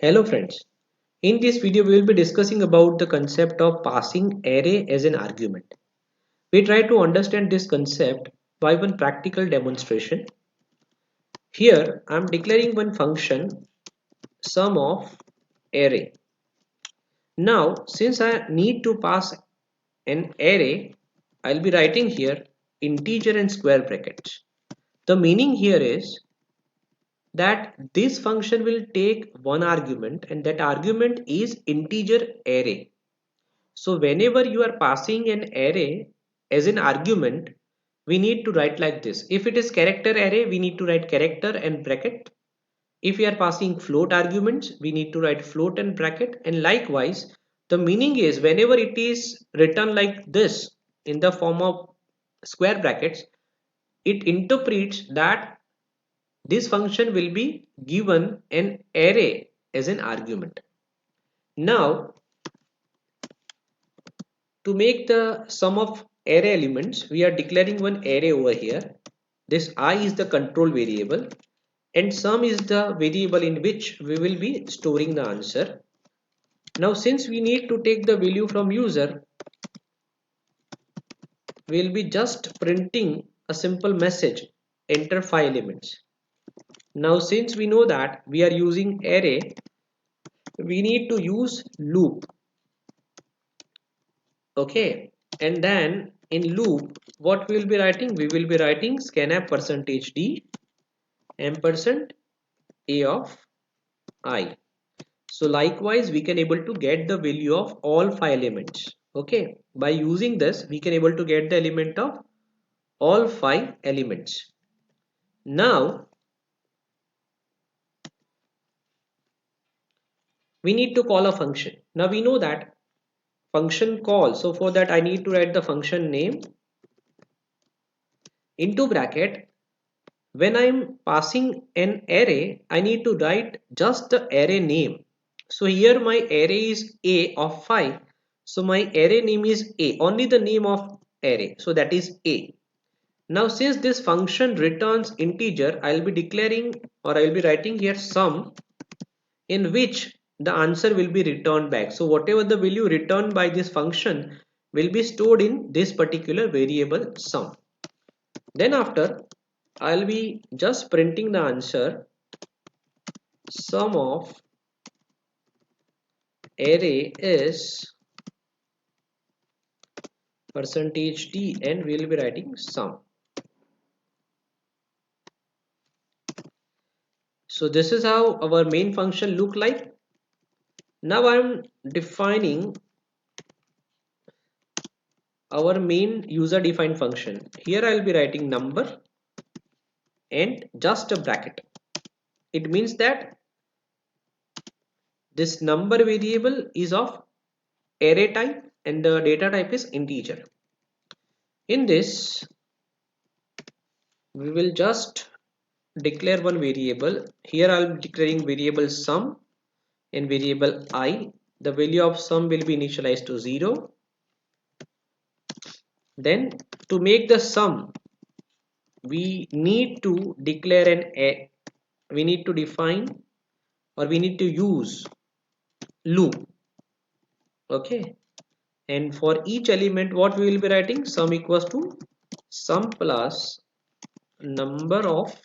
Hello friends. In this video we will be discussing about the concept of passing array as an argument. We try to understand this concept by one practical demonstration. Here I am declaring one function sum of array. Now since I need to pass an array, I will be writing here integer and square brackets. The meaning here is that this function will take one argument and that argument is integer array. So whenever you are passing an array as an argument, we need to write like this. If it is character array, we need to write character and bracket. If we are passing float arguments, we need to write float and bracket. And likewise, the meaning is whenever it is written like this in the form of square brackets, it interprets that this function will be given an array as an argument. Now, to make the sum of array elements, we are declaring one array over here. This I is the control variable and sum is the variable in which we will be storing the answer. Now since we need to take the value from user, we will be just printing a simple message, enter 5 elements. Now since we know that we are using array, we need to use loop. Okay, and then in loop what we will be writing, we will be writing scanf %d ampersand a of I. So likewise we can able to get the value of all 5 elements. Okay, by using this we can able to get the element of all 5 elements. Now we need to call a function. Now we know that function call, so for that I need to write the function name into bracket. When I'm passing an array, I need to write just the array name. So here my array is A of 5. So my array name is A, only the name of array. So that is A. Now since this function returns integer, I'll be declaring or I'll be writing here sum in which the answer will be returned back. So whatever the value returned by this function will be stored in this particular variable sum. Then after I'll be just printing the answer sum of array is %d and we'll be writing sum. So this is how our main function look like. Now I'm defining our main user defined function. Here I'll be writing number and just a bracket. It means that this number variable is of array type and the data type is integer. In this we will just declare one variable. Here I'll be declaring variable sum and variable I. The value of sum will be initialized to 0. Then to make the sum we need to declare an a, we need to define or we need to use loop. Okay, and for each element what we will be writing, sum equals to sum plus number of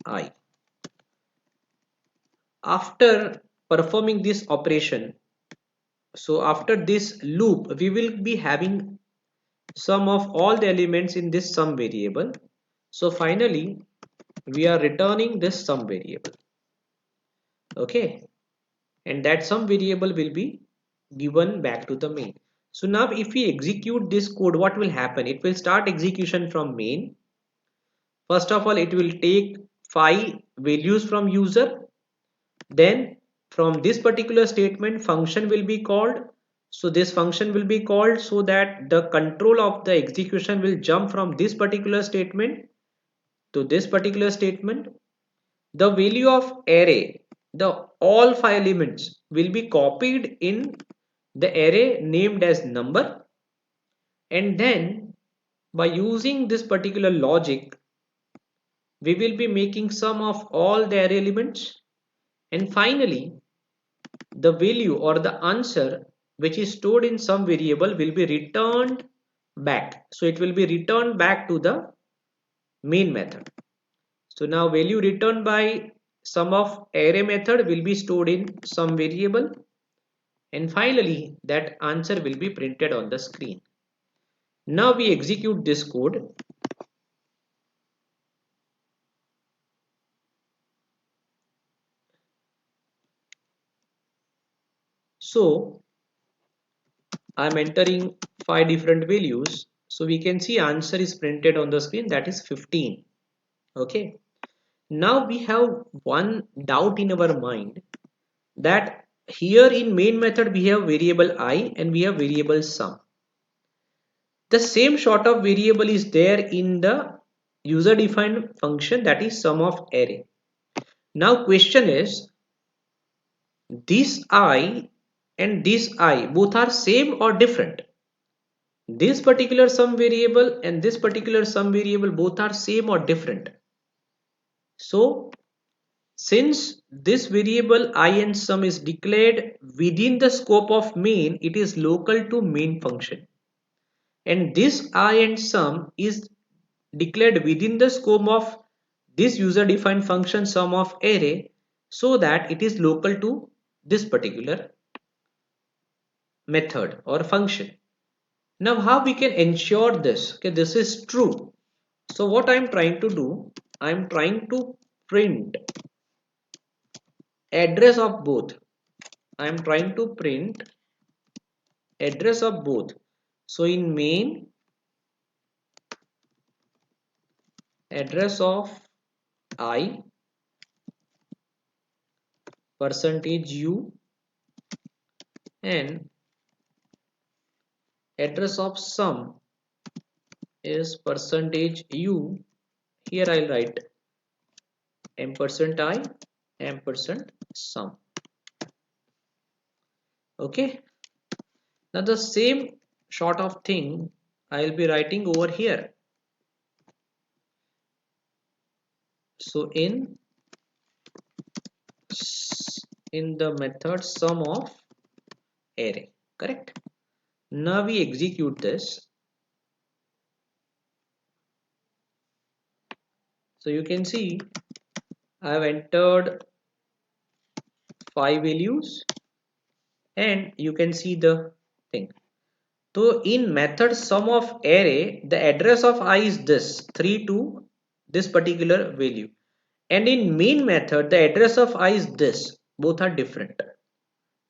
I. After performing this operation, so after this loop we will be having sum of all the elements in this sum variable. So finally we are returning this sum variable. Okay, and that sum variable will be given back to the main. So now if we execute this code, what will happen? It will start execution from main. First of all, it will take 5 values from user. Then from this particular statement function will be called. So this function will be called so that the control of the execution will jump from this particular statement to this particular statement. The value of array, the all 5 elements will be copied in the array named as number, and then by using this particular logic we will be making sum of all the array elements, and finally the value or the answer which is stored in some variable will be returned back. So it will be returned back to the main method. So now value returned by sum of array method will be stored in some variable, and finally that answer will be printed on the screen. Now we execute this code. So I'm entering 5 different values. So we can see answer is printed on the screen, that is 15. Okay. Now we have one doubt in our mind, that here in main method we have variable I and we have variable sum. The same sort of variable is there in the user defined function, that is sum of array. Now question is, this I and this I both are same or different? This particular sum variable and this particular sum variable both are same or different? So since this variable I and sum is declared within the scope of main, it is local to main function. And this I and sum is declared within the scope of this user defined function sum of array, so that it is local to this particular method or function. Now how we can ensure this? Okay, this is true. So what I am trying to do, I am trying to print address of both. I am trying to print address of both. So in main, address of I percentage u, and address of sum is percentage u. Here I'll write ampersand I ampersand sum. Okay. Now the same sort of thing I'll be writing over here. So in the method sum of array, correct? Now we execute this. So you can see I have entered 5 values and you can see the thing. So in method sum of array, the address of I is this 3 to this particular value, and in main method the address of I is this. Both are different.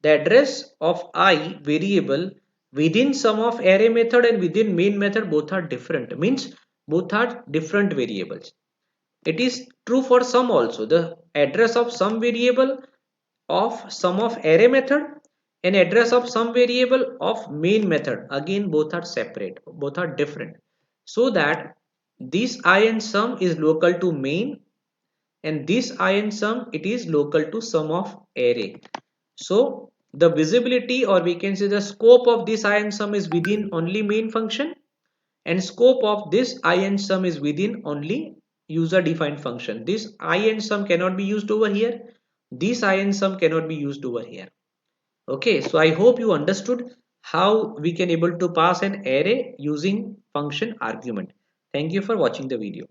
The address of I variable within sum of array method and within main method both are different, means both are different variables. It is true for sum also. The address of sum variable of sum of array method and address of sum variable of main method, again both are separate, both are different. So that this I and sum is local to main, and this I and sum it is local to sum of array. So the visibility, or we can say the scope of this I and sum is within only main function, and scope of this I and sum is within only user defined function. This I and sum cannot be used over here. This I and sum cannot be used over here. Okay, so I hope you understood how we can able to pass an array using function argument. Thank you for watching the video.